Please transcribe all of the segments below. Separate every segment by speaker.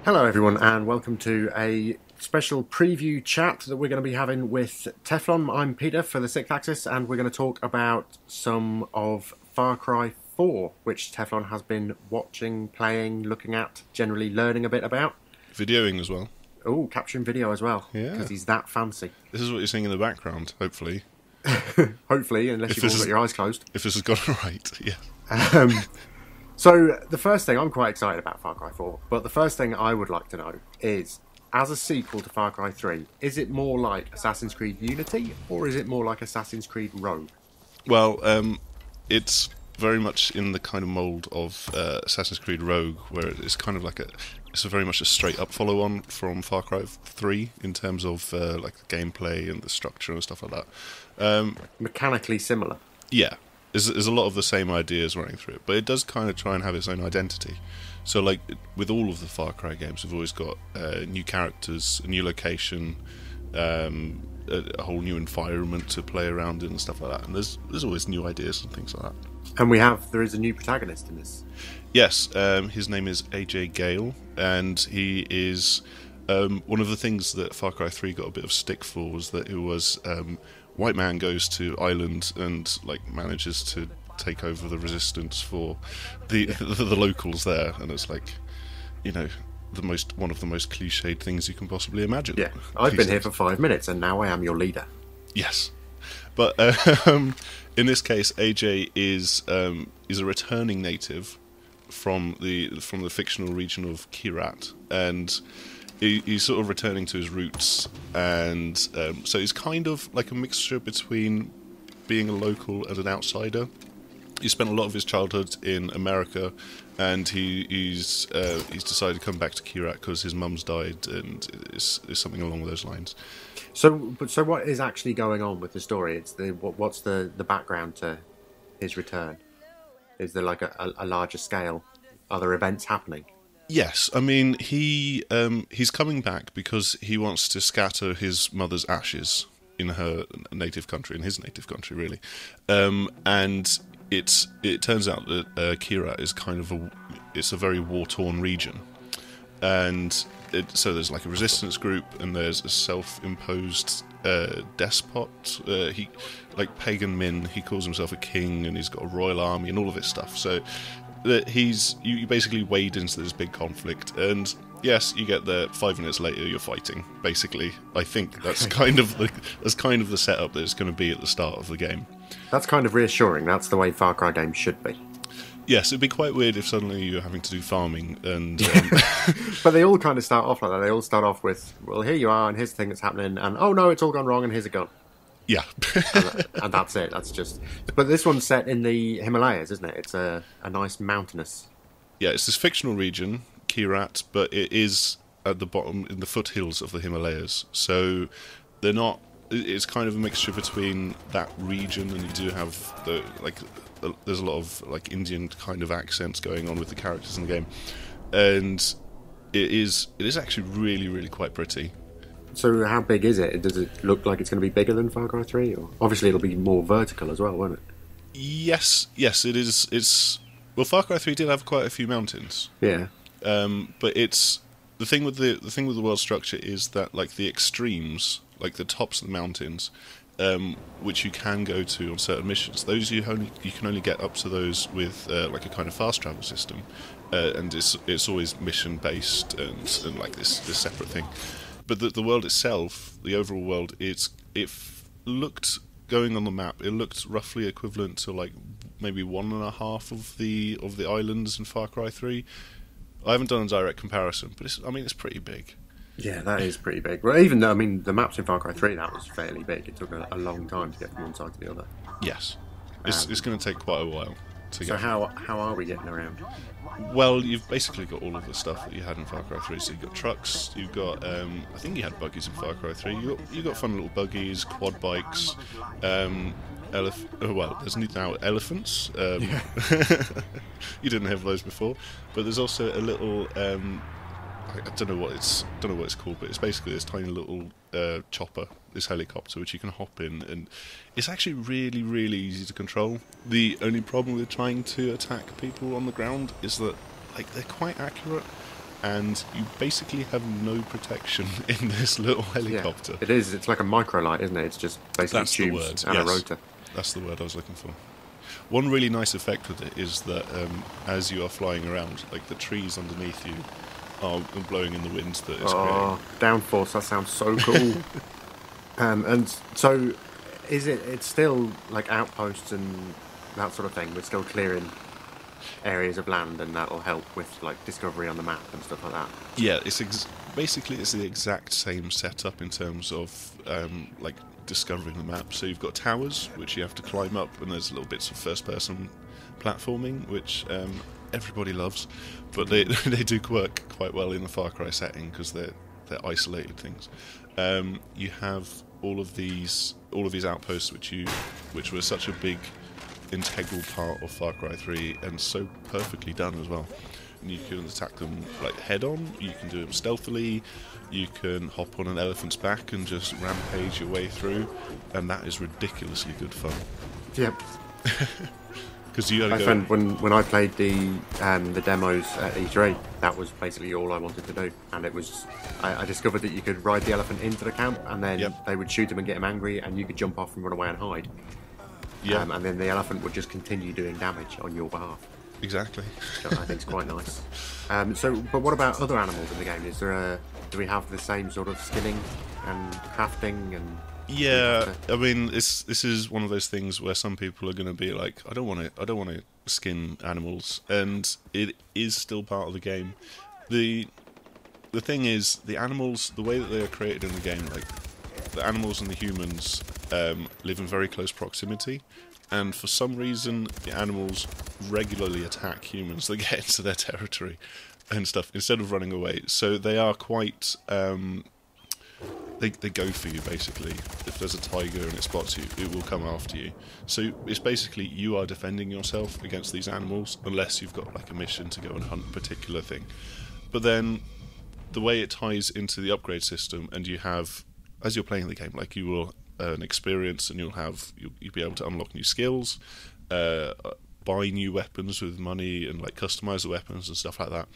Speaker 1: Hello everyone and welcome to a special preview chat that we're going to be having with Teflon. I'm Peter for TheSixthAxis and we're going to talk about some of Far Cry 4, which Teflon has been watching, playing, looking at, generally learning a bit about.
Speaker 2: Videoing as well.
Speaker 1: Oh, capturing video as well,
Speaker 2: Yeah.
Speaker 1: because he's that fancy.
Speaker 2: This is what you're seeing in the background, hopefully.
Speaker 1: Hopefully, unless you've all got your eyes closed.
Speaker 2: If this has gone right, yeah.
Speaker 1: So, the first thing, I'm quite excited about Far Cry 4, but the first thing I would like to know is, as a sequel to Far Cry 3, is it more like Assassin's Creed Unity, or is it more like Assassin's Creed Rogue?
Speaker 2: Well, it's very much in the kind of mould of Assassin's Creed Rogue, where it's kind of like it's very much a straight-up follow-on from Far Cry 3 in terms of like the gameplay and the structure and stuff like that.
Speaker 1: Mechanically similar.
Speaker 2: Yeah. There's a lot of the same ideas running through it, but it does kind of try and have its own identity. So, like, with all of the Far Cry games, we've always got new characters, a new location, a whole new environment to play around in and stuff like that. And there's always new ideas and things like that.
Speaker 1: And there is a new protagonist in this.
Speaker 2: Yes, his name is AJ Gale, and he is one of the things that Far Cry 3 got a bit of stick for was that it was white man goes to island and like manages to take over the resistance for the locals there, and it's like, you know, one of the most cliched things you can possibly imagine.
Speaker 1: Yeah, I've been here for 5 minutes and now I am your leader.
Speaker 2: Yes, but in this case, AJ is a returning native from the fictional region of Kirat, and he's sort of returning to his roots, and so he's kind of like a mixture between being a local and an outsider. He spent a lot of his childhood in America, and he's decided to come back to Kirat because his mum's died, and it's something along those lines.
Speaker 1: So what is actually going on with the story? What's the background to his return? Is there like a larger scale? Are there events happening?
Speaker 2: Yes, I mean he's coming back because he wants to scatter his mother's ashes in her native country, in his native country, really. And it turns out that Kirat is kind of a very war-torn region, and so there's like a resistance group, and there's a self-imposed despot. He, like Pagan Min, he calls himself a king, and he's got a royal army and all of this stuff. So that you basically wade into this big conflict, and yes, you get there 5 minutes later, you're fighting. Basically, I think that's kind of the setup that it's going to be at the start of the game.
Speaker 1: That's kind of reassuring. That's the way Far Cry games should be.
Speaker 2: Yes, it'd be quite weird if suddenly you're having to do farming and.
Speaker 1: But they all kind of start off like that. They all start off with, well, here you are, and here's the thing that's happening, and oh no, it's all gone wrong, and here's a gun.
Speaker 2: Yeah.
Speaker 1: and that's it. That's just. But this one's set in the Himalayas, isn't it? It's a nice mountainous.
Speaker 2: Yeah, it's this fictional region, Kirat, but it is at the bottom in the foothills of the Himalayas. So they're not. It's kind of a mixture between that region, and you do have there's a lot of like Indian kind of accents going on with the characters in the game, and it is actually really, really quite pretty.
Speaker 1: So how big is it? Does it look like it's going to be bigger than Far Cry 3? Or obviously it'll be more vertical as well, won't it?
Speaker 2: Yes, it is. Well, Far Cry 3 did have quite a few mountains.
Speaker 1: Yeah.
Speaker 2: But it's the thing with the world structure is that like the extremes, like the tops of the mountains, which you can go to on certain missions. Those you can only get up to those with like a kind of fast travel system, and it's always mission based and like this separate thing. But the world itself, the overall world, it looked, going on the map, it looked roughly equivalent to like maybe 1.5 of the islands in Far Cry 3. I haven't done a direct comparison, but it's pretty big.
Speaker 1: Yeah, that is pretty big. Well, even though, I mean, the maps in Far Cry 3, that was fairly big. It took a long time to get from one side to the other.
Speaker 2: Yes. It's going to take quite a while to get.
Speaker 1: So how are we getting around?
Speaker 2: Well, you've basically got all of the stuff that you had in Far Cry 3. So you've got trucks, you've got, I think you had buggies in Far Cry 3. You got fun little buggies, quad bikes, there's now elephants. You didn't have those before, but there's also a little. I don't know what it's called, but it's basically this tiny little chopper, this helicopter, which you can hop in, and it's actually really, really easy to control. The only problem with trying to attack people on the ground is that, like, they're quite accurate, and you basically have no protection in this little helicopter.
Speaker 1: Yeah, it is. It's like a microlight, isn't it? It's just basically
Speaker 2: That's the
Speaker 1: tubes
Speaker 2: word.
Speaker 1: and
Speaker 2: Yes.
Speaker 1: a rotor.
Speaker 2: That's the word I was looking for. One really nice effect with it is that as you are flying around, like the trees underneath you are blowing in the wind that it's creating.
Speaker 1: Downforce, that sounds so cool. And so, it's still like outposts and that sort of thing? We're still clearing areas of land, and that'll help with like discovery on the map and stuff like that.
Speaker 2: Yeah, basically it's the exact same setup in terms of like discovering the map. So you've got towers which you have to climb up, and there's little bits of first-person platforming which everybody loves, but they they do work quite well in a Far Cry setting because they're isolated things. You have all of these outposts which were such a big integral part of Far Cry 3 and so perfectly done as well. And you can attack them like head on, you can do them stealthily, you can hop on an elephant's back and just rampage your way through, and that is ridiculously good fun.
Speaker 1: Yep.
Speaker 2: Because you
Speaker 1: I found when I played the demos at E3, that was basically all I wanted to do, and it was I discovered that you could ride the elephant into the camp, and then they would shoot him and get him angry, and you could jump off and run away and hide.
Speaker 2: Yeah.
Speaker 1: And then the elephant would just continue doing damage on your behalf.
Speaker 2: Exactly.
Speaker 1: So I think it's quite nice. But what about other animals in the game? Do we have the same sort of skinning and crafting and?
Speaker 2: Yeah, I mean, this is one of those things where some people are going to be like, I don't want to skin animals, and it is still part of the game. The thing is, the animals, the way that they are created in the game, like the animals and the humans live in very close proximity, and for some reason the animals regularly attack humans that get into their territory and stuff instead of running away. So they are quite they go for you basically. If there's a tiger and it spots you, it will come after you. So it's basically you are defending yourself against these animals unless you've got like a mission to go and hunt a particular thing. But then the way it ties into the upgrade system, and you have, as you're playing the game, like you will earn experience, and you'll be able to unlock new skills, buy new weapons with money, and like customize the weapons and stuff like that.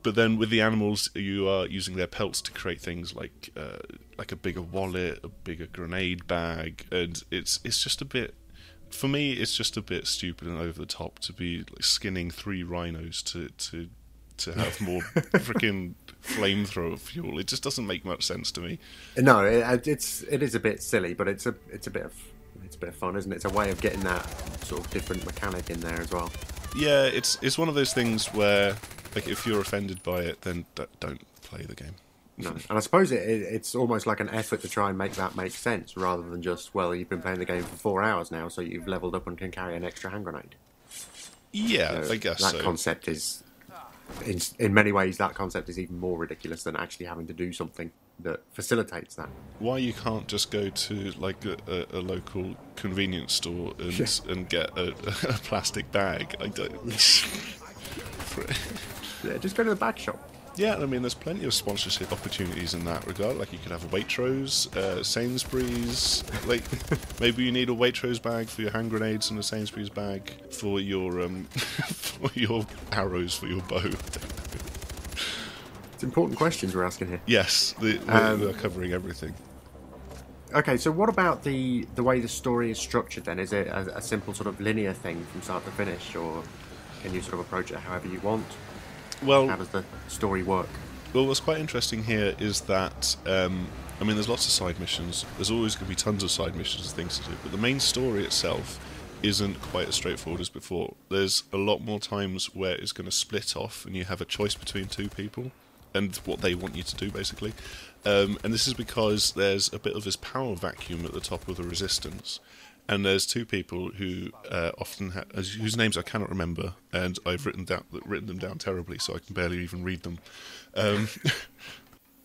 Speaker 2: But then with the animals, you are using their pelts to create things like a bigger wallet, a bigger grenade bag, and it's just a bit. For me, it's just a bit stupid and over the top to be like skinning 3 rhinos to have more freaking flamethrower fuel. It just doesn't make much sense to me.
Speaker 1: No, it is a bit silly, but it's a bit of fun, isn't it? It's a way of getting that sort of different mechanic in there as well.
Speaker 2: Yeah, it's one of those things where, like, if you're offended by it, then don't play the game.
Speaker 1: No, and I suppose it's almost like an effort to try and make that make sense, rather than just, well, you've been playing the game for 4 hours now, so you've leveled up and can carry an extra hand grenade.
Speaker 2: Yeah, I guess
Speaker 1: that
Speaker 2: so.
Speaker 1: Concept is, in many ways, that concept is even more ridiculous than actually having to do something that facilitates that.
Speaker 2: Why you can't just go to like a local convenience store and get a plastic bag? I don't.
Speaker 1: Yeah, just go to the bag shop.
Speaker 2: Yeah, I mean, there's plenty of sponsorship opportunities in that regard. Like, you could have a Waitrose, Sainsbury's. Like, maybe you need a Waitrose bag for your hand grenades and a Sainsbury's bag for your for your arrows for your bow.
Speaker 1: It's important questions we're asking here.
Speaker 2: Yes, we're covering everything.
Speaker 1: Okay, so what about the way the story is structured then? Is it a simple sort of linear thing from start to finish, or can you sort of approach it however you want?
Speaker 2: Well,
Speaker 1: how does the story work?
Speaker 2: Well, what's quite interesting here is that, I mean, there's lots of side missions. There's always going to be tons of side missions and things to do, but the main story itself isn't quite as straightforward as before. There's a lot more times where it's going to split off and you have a choice between 2 people and what they want you to do, basically. And this is because there's a bit of this power vacuum at the top of the resistance. And there's 2 people who often whose names I cannot remember, and I've written them down terribly, so I can barely even read them.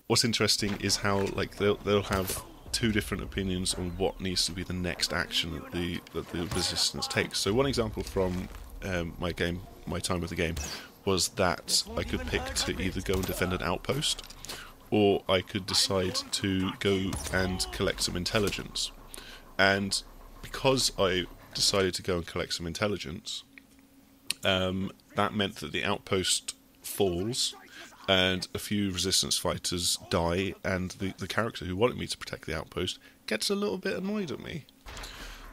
Speaker 2: What's interesting is how, like, they'll have 2 different opinions on what needs to be the next action that the resistance takes. So one example from my time with the game was that I could pick to either go and defend an outpost, or I could decide to go and collect some intelligence. And because I decided to go and collect some intelligence, that meant that the outpost falls, and a few resistance fighters die, and the character who wanted me to protect the outpost gets a little bit annoyed at me.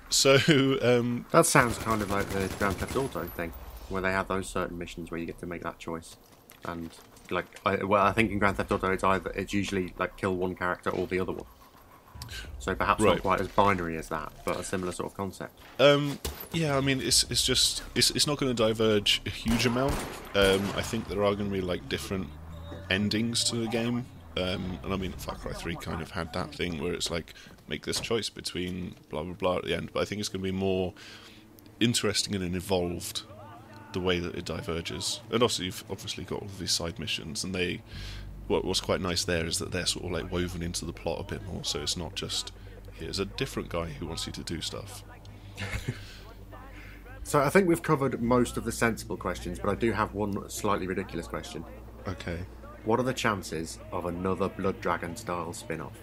Speaker 2: So
Speaker 1: that sounds kind of like the Grand Theft Auto thing, where they have those certain missions where you get to make that choice. And I think in Grand Theft Auto it's usually like kill one character or the other one. So perhaps not quite as binary as that, but a similar sort of concept.
Speaker 2: Yeah, I mean, it's not going to diverge a huge amount. I think there are going to be like different endings to the game, and I mean, Far Cry 3 kind of had that thing where it's like make this choice between blah blah blah at the end. But I think it's going to be more interesting and involved the way that it diverges. And also, you've obviously got all of these side missions, and what's quite nice there is that they're sort of like woven into the plot a bit more, so it's not just here's a different guy who wants you to do stuff.
Speaker 1: So I think we've covered most of the sensible questions, but I do have one slightly ridiculous question.
Speaker 2: Okay.
Speaker 1: What are the chances of another Blood Dragon style spin-off?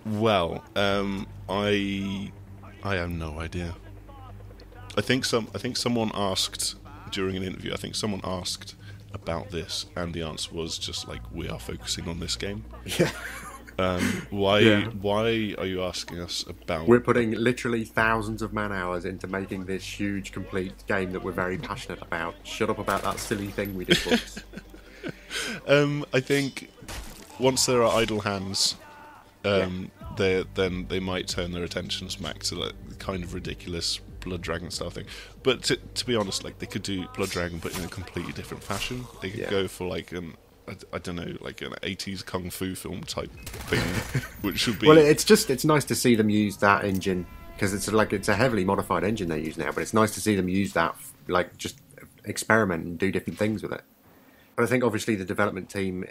Speaker 2: Well, I have no idea. I think someone asked during an interview. I think someone asked about this, and the answer was just like, we are focusing on this game.
Speaker 1: Yeah.
Speaker 2: Why are you asking us about?
Speaker 1: We're putting literally thousands of man hours into making this huge, complete game that we're very passionate about. Shut up about that silly thing we did once.
Speaker 2: I think once there are idle hands, then they might turn their attentions back to like the kind of ridiculous Blood Dragon style thing. But to be honest, like they could do Blood Dragon, but in a completely different fashion. They could go for like I don't know, like an 80s kung fu film type thing, which would be.
Speaker 1: Well, it's nice to see them use that engine, because it's a heavily modified engine they use now. But it's nice to see them use that, like just experiment and do different things with it. But I think obviously the development team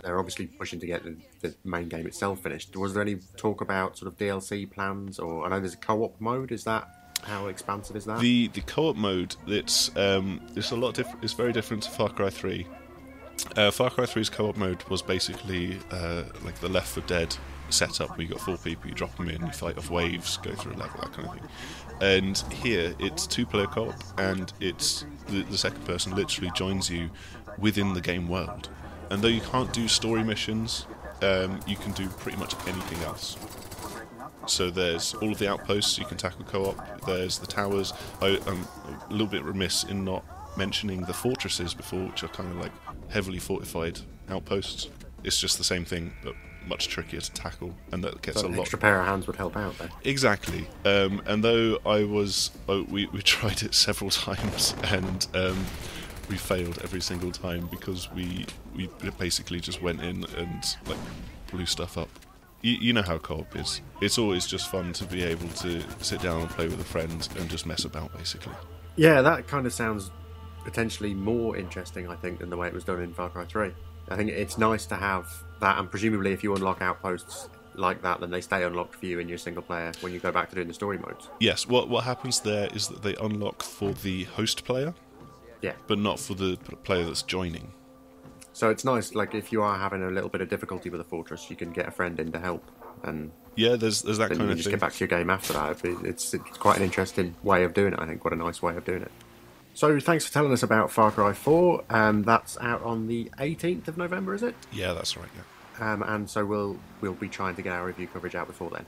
Speaker 1: they're obviously pushing to get the main game itself finished. Was there any talk about sort of DLC plans, or I know there's a co-op mode? Is that how expansive is that?
Speaker 2: The co-op mode, it's a lot different. It's very different to Far Cry 3. Far Cry 3's co-op mode was basically like the Left 4 Dead setup, where you got 4 people, you drop them in, you fight off waves, go through a level, that kind of thing. And here it's 2-player co-op, and it's the second person literally joins you within the game world. And though you can't do story missions, you can do pretty much anything else. So there's all of the outposts you can tackle co-op, there's the towers. I'm a little bit remiss in not mentioning the fortresses before, which are kind of like heavily fortified outposts. It's just the same thing, but much trickier to tackle, and that gets
Speaker 1: so an extra pair of hands would help out there.
Speaker 2: Exactly. And though we tried it several times, and we failed every single time because we basically just went in and like blew stuff up. You know how co-op is. It's always just fun to be able to sit down and play with a friend and just mess about, basically.
Speaker 1: Yeah, that kind of sounds potentially more interesting, I think, than the way it was done in Far Cry 3. I think it's nice to have that, and presumably if you unlock outposts like that, then they stay unlocked for you in your single player when you go back to doing the story modes.
Speaker 2: Yes, what happens there is that they unlock for the host player, but not for the player that's joining.
Speaker 1: So it's nice, like if you are having a little bit of difficulty with a fortress, you can get a friend in to help, and
Speaker 2: there's that kind of thing.
Speaker 1: Just get back to your game after that. It's quite an interesting way of doing it, I think. Quite a nice way of doing it. So thanks for telling us about Far Cry 4. That's out on the 18th of November, is it?
Speaker 2: Yeah, that's right. Yeah.
Speaker 1: And so we'll be trying to get our review coverage out before then.